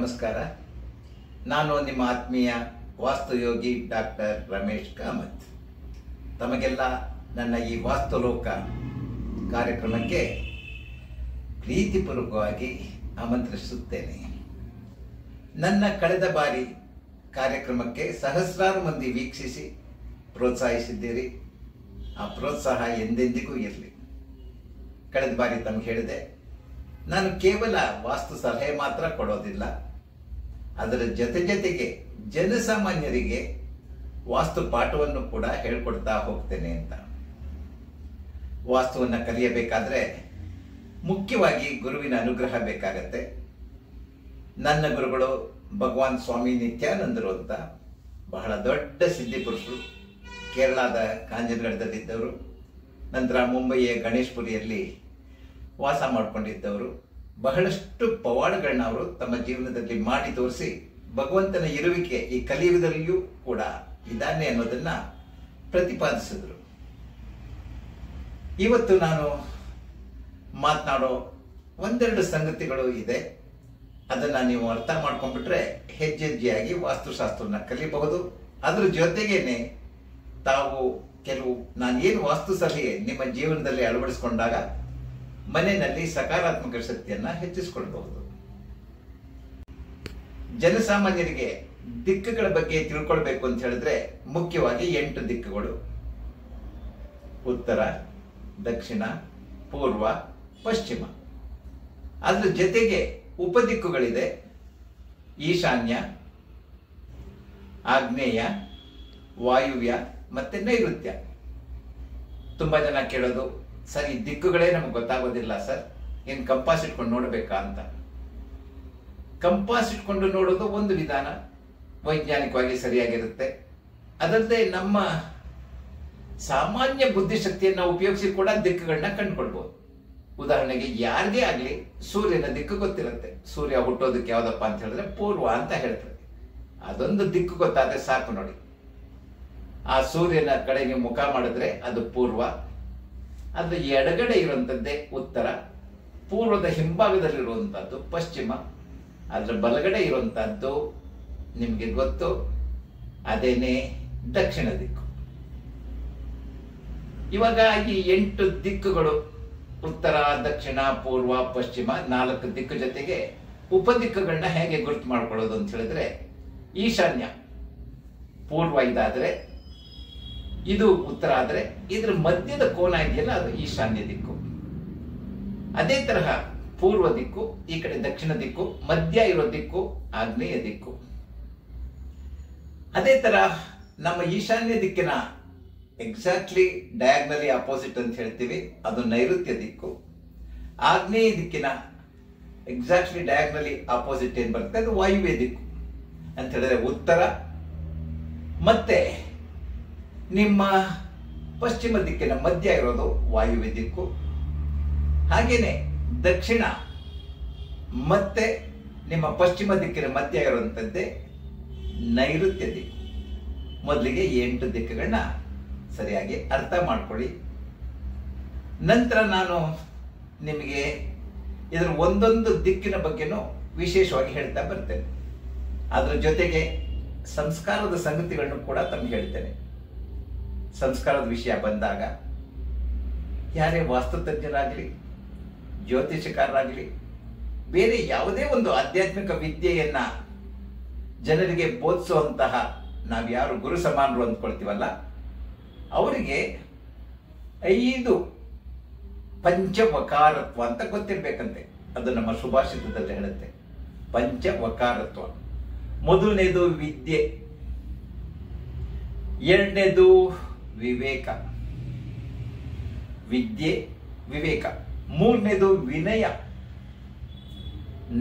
ನಮಸ್ಕಾರ. ನಾನು ನಿಮ್ಮ ಆತ್ಮೀಯ ವಾಸ್ತುಯೋಗಿ ಡಾಕ್ಟರ್ ರಮೇಶ್ ಕಾಮತ್. ತಮಗೆಲ್ಲ ನನ್ನ ಈ ವಾಸ್ತುಲೋಕ ಕಾರ್ಯಕ್ರಮಕ್ಕೆ ಪ್ರೀತಿಪೂರ್ವಕವಾಗಿ ಆಮಂತ್ರಿಸುತ್ತೇನೆ. ನನ್ನ ಕಳೆದ ಬಾರಿ ಕಾರ್ಯಕ್ರಮಕ್ಕೆ ಸಹಸ್ರಾರು ಮಂದಿ ವೀಕ್ಷಿಸಿ ಪ್ರೋತ್ಸಾಹಿಸಿದ್ದೀರಿ. ಆ ಪ್ರೋತ್ಸಾಹ ಎಂದೆಂದಿಗೂ ಇರಲಿ. ಕಳೆದ ಬಾರಿ ತಮಗೆ ಹೇಳಿದೆ, ನಾನು ಕೇವಲ ವಾಸ್ತು ಸಲಹೆ ಮಾತ್ರ ಕೊಡೋದಿಲ್ಲ, ಅದರ ಜೊತೆಗೆ ಜನಸಾಮಾನ್ಯರಿಗೆ ವಾಸ್ತು ಪಾಠವನ್ನು ಕೂಡ ಹೇಳ್ಕೊಡ್ತಾ ಹೋಗ್ತೇನೆ ಅಂತ. ವಾಸ್ತುವನ್ನು ಕಲಿಯಬೇಕಾದ್ರೆ ಮುಖ್ಯವಾಗಿ ಗುರುವಿನ ಅನುಗ್ರಹ ಬೇಕಾಗತ್ತೆ. ನನ್ನ ಗುರುಗಳು ಭಗವಾನ್ ಸ್ವಾಮಿ ನಿತ್ಯಾನಂದರು ಅಂತ ಬಹಳ ದೊಡ್ಡ ಸಿದ್ಧಿಪುರುಷರು, ಕೇರಳದ ಕಾಂಜನಗಡದಲ್ಲಿದ್ದವರು, ನಂತರ ಮುಂಬಯಿಯ ಗಣೇಶ್ಪುರಿಯಲ್ಲಿ ವಾಸ ಮಾಡಿಕೊಂಡಿದ್ದವರು. ಬಹಳಷ್ಟು ಪವಾಡಗಳನ್ನ ಅವರು ತಮ್ಮ ಜೀವನದಲ್ಲಿ ಮಾಡಿ ತೋರಿಸಿ ಭಗವಂತನ ಇರುವಿಕೆ ಈ ಕಲಿಯುಗದಲ್ಲಿಯೂ ಕೂಡ ಇದ್ದಾನೆ ಅನ್ನೋದನ್ನ ಪ್ರತಿಪಾದಿಸಿದ್ರು. ಇವತ್ತು ನಾನು ಮಾತನಾಡೋ ಒಂದೆರಡು ಸಂಗತಿಗಳು ಇದೆ. ಅದನ್ನ ನೀವು ಅರ್ಥ ಮಾಡ್ಕೊಂಡ್ಬಿಟ್ರೆ ಹೆಜ್ಜೆಯಾಗಿ ವಾಸ್ತುಶಾಸ್ತ್ರವನ್ನ ಕಲಿಬಹುದು. ಅದ್ರ ಜೊತೆಗೇನೆ ತಾವು ಕೆಲವು ನಾನು ಏನು ವಾಸ್ತು ಸಲಹೆ ನಿಮ್ಮ ಜೀವನದಲ್ಲಿ ಅಳವಡಿಸಿಕೊಂಡಾಗ ಮನೆಯಲ್ಲಿ ಸಕಾರಾತ್ಮಕ ಶಕ್ತಿಯನ್ನ ಹೆಚ್ಚಿಸಿಕೊಳ್ಳಬಹುದು. ಜನಸಾಮಾನ್ಯರಿಗೆ ದಿಕ್ಕುಗಳ ಬಗ್ಗೆ ತಿಳ್ಕೊಳ್ಬೇಕು ಅಂತ ಹೇಳಿದ್ರೆ ಮುಖ್ಯವಾಗಿ 8 ದಿಕ್ಕುಗಳು: ಉತ್ತರ, ದಕ್ಷಿಣ, ಪೂರ್ವ, ಪಶ್ಚಿಮ. ಅದ್ರ ಜೊತೆಗೆ ಉಪದಿಕ್ಕುಗಳಿದೆ: ಈಶಾನ್ಯ, ಆಗ್ನೇಯ, ವಾಯುವ್ಯ ಮತ್ತೆ ನೈಋತ್ಯ. ತುಂಬಾ ಜನ ಕೇಳೋದು, ಸರ್ ಈ ದಿಕ್ಕುಗಳೇ ನಮಗೆ ಗೊತ್ತಾಗೋದಿಲ್ಲ ಸರ್, ಏನ್ ಕಂಪಾಸ್ ಇಟ್ಕೊಂಡು ನೋಡ್ಬೇಕಾ ಅಂತ. ಕಂಪಾಸ್ ಇಟ್ಕೊಂಡು ನೋಡೋದು ಒಂದು ವಿಧಾನ, ವೈಜ್ಞಾನಿಕವಾಗಿ ಸರಿಯಾಗಿರುತ್ತೆ. ಅದಲ್ಲದೆ ನಮ್ಮ ಸಾಮಾನ್ಯ ಬುದ್ಧಿಶಕ್ತಿಯನ್ನ ಉಪಯೋಗಿಸಿ ಕೂಡ ದಿಕ್ಕುಗಳನ್ನ ಕಂಡುಕೊಳ್ಬಹುದು. ಉದಾಹರಣೆಗೆ ಯಾರಿಗೇ ಆಗ್ಲಿ ಸೂರ್ಯನ ದಿಕ್ಕು ಗೊತ್ತಿರುತ್ತೆ. ಸೂರ್ಯ ಹುಟ್ಟೋದಕ್ಕೆ ಯಾವ್ದಪ್ಪ ಅಂತ ಹೇಳಿದ್ರೆ ಪೂರ್ವ ಅಂತ ಹೇಳ್ತಾರೆ. ಅದೊಂದು ದಿಕ್ಕು ಗೊತ್ತಾದ್ರೆ ಸಾಕು ನೋಡಿ. ಆ ಸೂರ್ಯನ ಕಡೆ ನೀವು ಮುಖ ಮಾಡಿದ್ರೆ ಅದು ಪೂರ್ವ, ಅದ್ರ ಎಡಗಡೆ ಇರುವಂತದ್ದೇ ಉತ್ತರ, ಪೂರ್ವದ ಹಿಂಭಾಗದಲ್ಲಿರುವಂತಹದ್ದು ಪಶ್ಚಿಮ, ಅದ್ರ ಬಲಗಡೆ ಇರುವಂತಹದ್ದು ನಿಮ್ಗೆ ಗೊತ್ತು, ಅದೇನೇ ದಕ್ಷಿಣ ದಿಕ್ಕು. ಇವಾಗ ಈ 8 ದಿಕ್ಕುಗಳು, ಉತ್ತರ, ದಕ್ಷಿಣ, ಪೂರ್ವ, ಪಶ್ಚಿಮ, 4 ದಿಕ್ಕು ಜೊತೆಗೆ ಉಪದಿಕ್ಕುಗಳನ್ನ ಹೇಗೆ ಗುರುತು ಮಾಡ್ಕೊಳ್ಳೋದು ಅಂತ ಹೇಳಿದ್ರೆ, ಈಶಾನ್ಯ ಪೂರ್ವ ಇದಾದ್ರೆ, ಇದು ಉತ್ತರ ಆದ್ರೆ, ಇದ್ರ ಮಧ್ಯದ ಕೋನ ಇದೆಯಲ್ಲ ಅದು ಈಶಾನ್ಯ ದಿಕ್ಕು. ಅದೇ ತರಹ ಪೂರ್ವ ದಿಕ್ಕು, ಈ ಕಡೆ ದಕ್ಷಿಣ ದಿಕ್ಕು, ಮಧ್ಯ ಇರೋ ದಿಕ್ಕು ಆಗ್ನೇಯ ದಿಕ್ಕು. ಅದೇ ತರ ನಮ್ಮ ಈಶಾನ್ಯ ದಿಕ್ಕಿನ ಎಕ್ಸಾಕ್ಟ್ಲಿ ಡಯಾಗ್ನಲಿ ಅಪೋಸಿಟ್ ಅಂತ ಹೇಳ್ತೀವಿ, ಅದು ನೈಋತ್ಯ ದಿಕ್ಕು. ಆಗ್ನೇಯ ದಿಕ್ಕಿನ ಎಕ್ಸಾಕ್ಟ್ಲಿ ಡಯಾಗ್ನಲಿ ಅಪೋಸಿಟ್ ಏನ್ ಬರುತ್ತೆ ಅದು ವಾಯುವ್ಯ ದಿಕ್ಕು ಅಂತ ಹೇಳಿದ್ರೆ ಉತ್ತರ. ಮತ್ತೆ ನಿಮ್ಮ ಪಶ್ಚಿಮ ದಿಕ್ಕಿನ ಮಧ್ಯ ಇರೋದು ವಾಯುವ್ಯ ದಿಕ್ಕು. ಹಾಗೇನೆ ದಕ್ಷಿಣ ಮತ್ತೆ ನಿಮ್ಮ ಪಶ್ಚಿಮ ದಿಕ್ಕಿನ ಮಧ್ಯ ಇರುವಂತದ್ದೇ ನೈಋತ್ಯ ದಿಕ್ಕು. ಮೊದಲಿಗೆ 8 ದಿಕ್ಕುಗಳನ್ನ ಸರಿಯಾಗಿ ಅರ್ಥ ಮಾಡ್ಕೊಳ್ಳಿ. ನಂತರ ನಾನು ನಿಮಗೆ ಇದರ ಒಂದೊಂದು ದಿಕ್ಕಿನ ಬಗ್ಗೆನೂ ವಿಶೇಷವಾಗಿ ಹೇಳ್ತಾ ಬರ್ತೇನೆ. ಅದರ ಜೊತೆಗೆ ಸಂಸ್ಕಾರದ ಸಂಗತಿಗಳನ್ನು ಕೂಡ ತಮಗೆ ಹೇಳ್ತೇನೆ. ಸಂಸ್ಕಾರದ ವಿಷಯ ಬಂದಾಗ ಯಾರೇ ವಾಸ್ತುತಜ್ಞರಾಗಲಿ, ಜ್ಯೋತಿಷಕಾರರಾಗಲಿ, ಬೇರೆ ಯಾವುದೇ ಒಂದು ಆಧ್ಯಾತ್ಮಿಕ ವಿದ್ಯೆಯನ್ನ ಜನರಿಗೆ ಬೋಧಿಸುವಂತಹ ನಾವ್ಯಾರು ಗುರು ಸಮಾನರು ಅಂದ್ಕೊಳ್ತೀವಲ್ಲ, ಅವರಿಗೆ 5 ಪಂಚವಕಾರತ್ವ ಅಂತ ಗೊತ್ತಿರ್ಬೇಕಂತೆ. ಅದು ನಮ್ಮ ಸುಭಾಷಿತದಲ್ಲಿ ಹೇಳುತ್ತೆ, ಪಂಚವಕಾರತ್ವ. ಮೊದಲನೇದು ವಿದ್ಯೆ, ಎರಡನೇದು ವಿವೇಕ, ವಿದ್ಯೆ ವಿವೇಕ. ಮೂರನೇದು ವಿನಯ,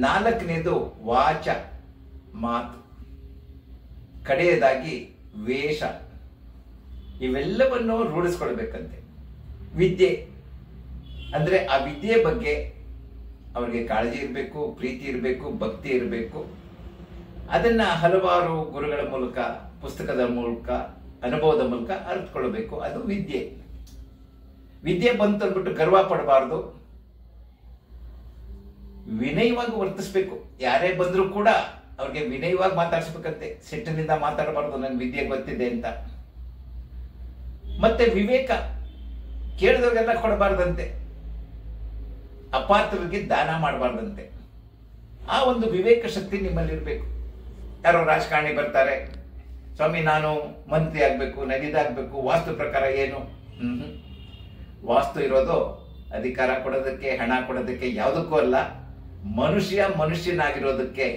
4ನೇದು ವಾಚ ಮಾತು, ಕಡೆಯದಾಗಿ ವೇಷ. ಇವೆಲ್ಲವನ್ನು ರೂಢಿಸ್ಕೊಳ್ಬೇಕಂತೆ. ವಿದ್ಯೆ ಅಂದ್ರೆ ಆ ವಿದ್ಯೆ ಬಗ್ಗೆ ಅವರಿಗೆ ಕಾಳಜಿ ಇರಬೇಕು, ಪ್ರೀತಿ ಇರಬೇಕು, ಭಕ್ತಿ ಇರಬೇಕು. ಅದನ್ನ ಹಲವಾರು ಗುರುಗಳ ಮೂಲಕ, ಪುಸ್ತಕದ ಮೂಲಕ, ಅನುಭವದ ಮೂಲಕ ಅರ್ಥಕೊಳ್ಳಬೇಕು. ಅದು ವಿದ್ಯೆ. ವಿದ್ಯೆ ಬಂತು ಅಂದ್ಬಿಟ್ಟು ಗರ್ವ ಪಡಬಾರ್ದು. ವಿನಯವಾಗಿ ವರ್ತಿಸ್ಬೇಕು. ಯಾರೇ ಬಂದರೂ ಕೂಡ ಅವ್ರಿಗೆ ವಿನಯವಾಗಿ ಮಾತಾಡಿಸ್ಬೇಕಂತೆ. ಸಿಟ್ಟಿನಿಂದ ಮಾತಾಡಬಾರ್ದು, ನನ್ ವಿದ್ಯೆ ಗೊತ್ತಿದೆ ಅಂತ. ಮತ್ತೆ ವಿವೇಕ, ಕೇಳಿದವ್ರಿಗೆಲ್ಲ ಕೊಡಬಾರ್ದಂತೆ, ಅಪಾತ್ರರಿಗೆ ದಾನ ಮಾಡಬಾರ್ದಂತೆ. ಆ ಒಂದು ವಿವೇಕ ಶಕ್ತಿ ನಿಮ್ಮಲ್ಲಿ ಇರಬೇಕು. ಯಾರೋ ರಾಜಕಾರಣಿ ಬರ್ತಾರೆ, ಸ್ವಾಮಿ ನಾನು ಮಂತ್ರಿ ಆಗ್ಬೇಕು, ನಗೀದಾಗ್ಬೇಕು, ವಾಸ್ತು ಪ್ರಕಾರ ಏನು? ವಾಸ್ತು ಇರೋದು ಅಧಿಕಾರ ಕೊಡೋದಕ್ಕೆ, ಹಣ ಕೊಡೋದಕ್ಕೆ, ಯಾವುದಕ್ಕೂ ಅಲ್ಲ. ಮನುಷ್ಯನಾಗಿರೋದಕ್ಕೆ,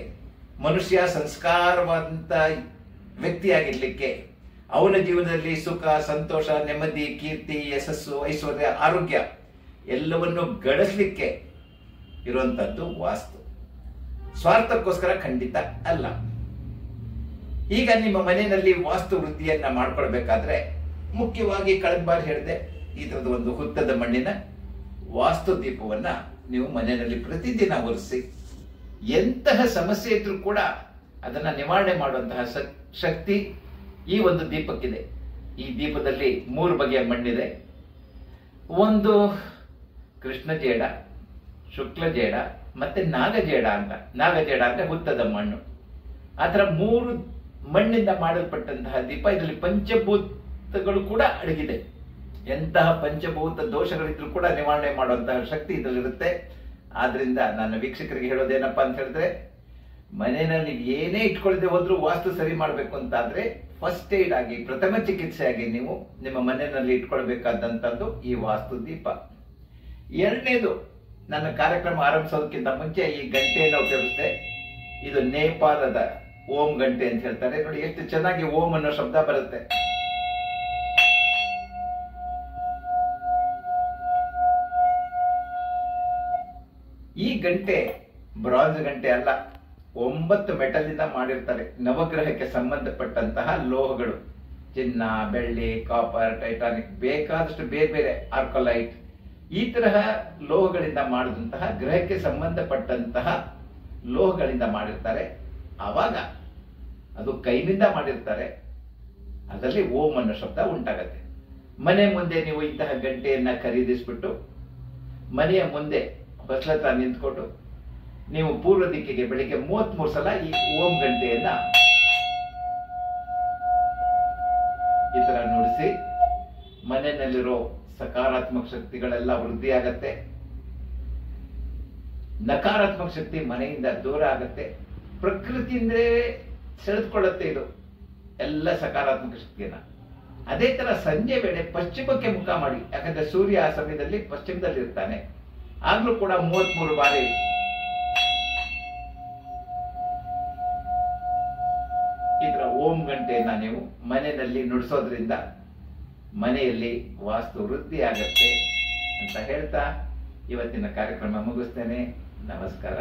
ಮನುಷ್ಯ ಸಂಸ್ಕಾರವಂತ ವ್ಯಕ್ತಿಯಾಗಿರ್ಲಿಕ್ಕೆ, ಅವನ ಜೀವನದಲ್ಲಿ ಸುಖ, ಸಂತೋಷ, ನೆಮ್ಮದಿ, ಕೀರ್ತಿ, ಯಶಸ್ಸು, ಐಶ್ವರ್ಯ, ಆರೋಗ್ಯ ಎಲ್ಲವನ್ನು ಗಳಿಸ್ಲಿಕ್ಕೆ ಇರುವಂತದ್ದು ವಾಸ್ತು. ಸ್ವಾರ್ಥಕ್ಕೋಸ್ಕರ ಖಂಡಿತ ಅಲ್ಲ. ಈಗ ನಿಮ್ಮ ಮನೆಯಲ್ಲಿ ವಾಸ್ತು ವೃದ್ಧಿಯನ್ನ ಮಾಡ್ಕೊಳ್ಬೇಕಾದ್ರೆ ಮುಖ್ಯವಾಗಿ ಕಳೆದ ಬಾರಿ ಹೇಳಿದೆ, ಈ ತರದ ಒಂದು ಹುತ್ತದ ಮಣ್ಣಿನ ವಾಸ್ತು ದೀಪವನ್ನ ನೀವು ಮನೆಯಲ್ಲಿ ಪ್ರತಿದಿನ ಒರೆಸಿ. ಎಂತಹ ಸಮಸ್ಯೆ ಇದ್ರೂ ಕೂಡ ಅದನ್ನ ನಿವಾರಣೆ ಮಾಡುವಂತಹ ಶಕ್ತಿ ಈ ಒಂದು ದೀಪಕ್ಕಿದೆ. ಈ ದೀಪದಲ್ಲಿ 3 ಬಗೆಯ ಮಣ್ಣಿದೆ. ಒಂದು ಕೃಷ್ಣ ಜೇಡ, ಶುಕ್ಲ ಜೇಡ, ಮತ್ತೆ ನಾಗಜೇಡ ಅಂತ. ನಾಗಜೇಡ ಅಂದ್ರೆ ಹುತ್ತದ ಮಣ್ಣು. ಆತರ 3 ಮಣ್ಣಿಂದ ಮಾಡಲ್ಪಟ್ಟಂತಹ ದೀಪ. ಇದರಲ್ಲಿ ಪಂಚಭೂತಗಳು ಕೂಡ ಅಡಗಿದೆ. ಎಂತಹ ಪಂಚಭೂತ ದೋಷಗಳಿದ್ರು ಕೂಡ ನಿವಾರಣೆ ಮಾಡುವಂತಹ ಶಕ್ತಿ ಇದರಲ್ಲಿರುತ್ತೆ. ಆದ್ರಿಂದ ನನ್ನ ವೀಕ್ಷಕರಿಗೆ ಹೇಳೋದೇನಪ್ಪಾ ಅಂತ ಹೇಳಿದ್ರೆ, ಮನೆಯಲ್ಲಿ ಏನೇ ಇಟ್ಕೊಳ್ಳದೆ ಹೋದ್ರೂ ವಾಸ್ತು ಸರಿ ಮಾಡ್ಬೇಕು ಅಂತಾದ್ರೆ ಫಸ್ಟ್ ಏಡ್ ಆಗಿ, ಪ್ರಥಮ ಚಿಕಿತ್ಸೆಯಾಗಿ ನೀವು ನಿಮ್ಮ ಮನೆಯಲ್ಲಿ ಇಟ್ಕೊಳ್ಬೇಕಾದಂತದ್ದು ಈ ವಾಸ್ತು ದೀಪ. ಎರಡನೇದು, ನನ್ನ ಕಾರ್ಯಕ್ರಮ ಆರಂಭಿಸೋದಕ್ಕಿಂತ ಮುಂಚೆ ಈ ಗಂಟೆಯನ್ನು ಉಪಯೋಗಿಸಿದೆ. ಇದು ನೇಪಾಳದ ಓಂ ಗಂಟೆ ಅಂತ ಹೇಳ್ತಾರೆ. ನೋಡಿ ಎಷ್ಟು ಚೆನ್ನಾಗಿ ಓಂ ಅನ್ನೋ ಶಬ್ದ ಬರುತ್ತೆ. ಈ ಗಂಟೆ ಬ್ರಾಂಜ್ ಗಂಟೆ ಅಲ್ಲ, 9 ಮೆಟಲ್ ಇಂದ ಮಾಡಿರ್ತಾರೆ. ನವಗ್ರಹಕ್ಕೆ ಸಂಬಂಧಪಟ್ಟಂತಹ ಲೋಹಗಳು, ಚಿನ್ನ, ಬೆಳ್ಳಿ, ಕಾಪರ್, ಟೈಟಾನಿಕ್, ಬೇಕಾದಷ್ಟು ಬೇರೆ ಬೇರೆ, ಆರ್ಕೊಲೈಟ್, ಈ ತರಹ ಲೋಹಗಳಿಂದ ಮಾಡಿದಂತಹ, ಗ್ರಹಕ್ಕೆ ಸಂಬಂಧಪಟ್ಟಂತಹ ಲೋಹಗಳಿಂದ ಮಾಡಿರ್ತಾರೆ. ಆವಾಗ ಅದು ಕೈನಿಂದ ಮಾಡಿರ್ತಾರೆ. ಅದರಲ್ಲಿ ಓಂ ಅನ್ನೋ ಶಬ್ದ ಉಂಟಾಗತ್ತೆ. ಮನೆ ಮುಂದೆ ನೀವು ಇಂತಹ ಗಂಟೆಯನ್ನ ಖರೀದಿಸ್ಬಿಟ್ಟು ಮನೆಯ ಮುಂದೆ ಹೊಸಲತ್ರ ನಿಂತ್ಕೊಂಡು ನೀವು ಪೂರ್ವ ದಿಕ್ಕಿಗೆ ಬೆಳಿಗ್ಗೆ 33 ಸಲ ಈ ಓಂ ಗಂಟೆಯನ್ನ ಈ ತರ ನುಡಿಸಿ, ಮನೆಯಲ್ಲಿರೋ ಸಕಾರಾತ್ಮಕ ಶಕ್ತಿಗಳೆಲ್ಲ ವೃದ್ಧಿಯಾಗತ್ತೆ. ನಕಾರಾತ್ಮಕ ಶಕ್ತಿ ಮನೆಯಿಂದ ದೂರ ಆಗತ್ತೆ. ಪ್ರಕೃತಿಯಿಂದ ಸೆಳೆದುಕೊಳ್ಳುತ್ತೆ ಇದು ಎಲ್ಲ ಸಕಾರಾತ್ಮಕ ಶಕ್ತಿಯನ್ನ. ಅದೇ ತರ ಸಂಜೆ ವೇಳೆ ಪಶ್ಚಿಮಕ್ಕೆ ಮುಖ ಮಾಡಿ, ಯಾಕಂದ್ರೆ ಸೂರ್ಯ ಆ ಸಮಯದಲ್ಲಿ ಪಶ್ಚಿಮದಲ್ಲಿ ಇರ್ತಾನೆ. ಆಗ್ಲೂ ಕೂಡ 33 ಬಾರಿ ಇದರ ಓಂ ಗಂಟೆಯನ್ನ ನೀವು ಮನೆಯಲ್ಲಿ ನುಡಿಸೋದ್ರಿಂದ ಮನೆಯಲ್ಲಿ ವಾಸ್ತು ವೃದ್ಧಿ ಆಗತ್ತೆ ಅಂತ ಹೇಳ್ತಾ ಇವತ್ತಿನ ಕಾರ್ಯಕ್ರಮ ಮುಗಿಸ್ತೇನೆ. ನಮಸ್ಕಾರ.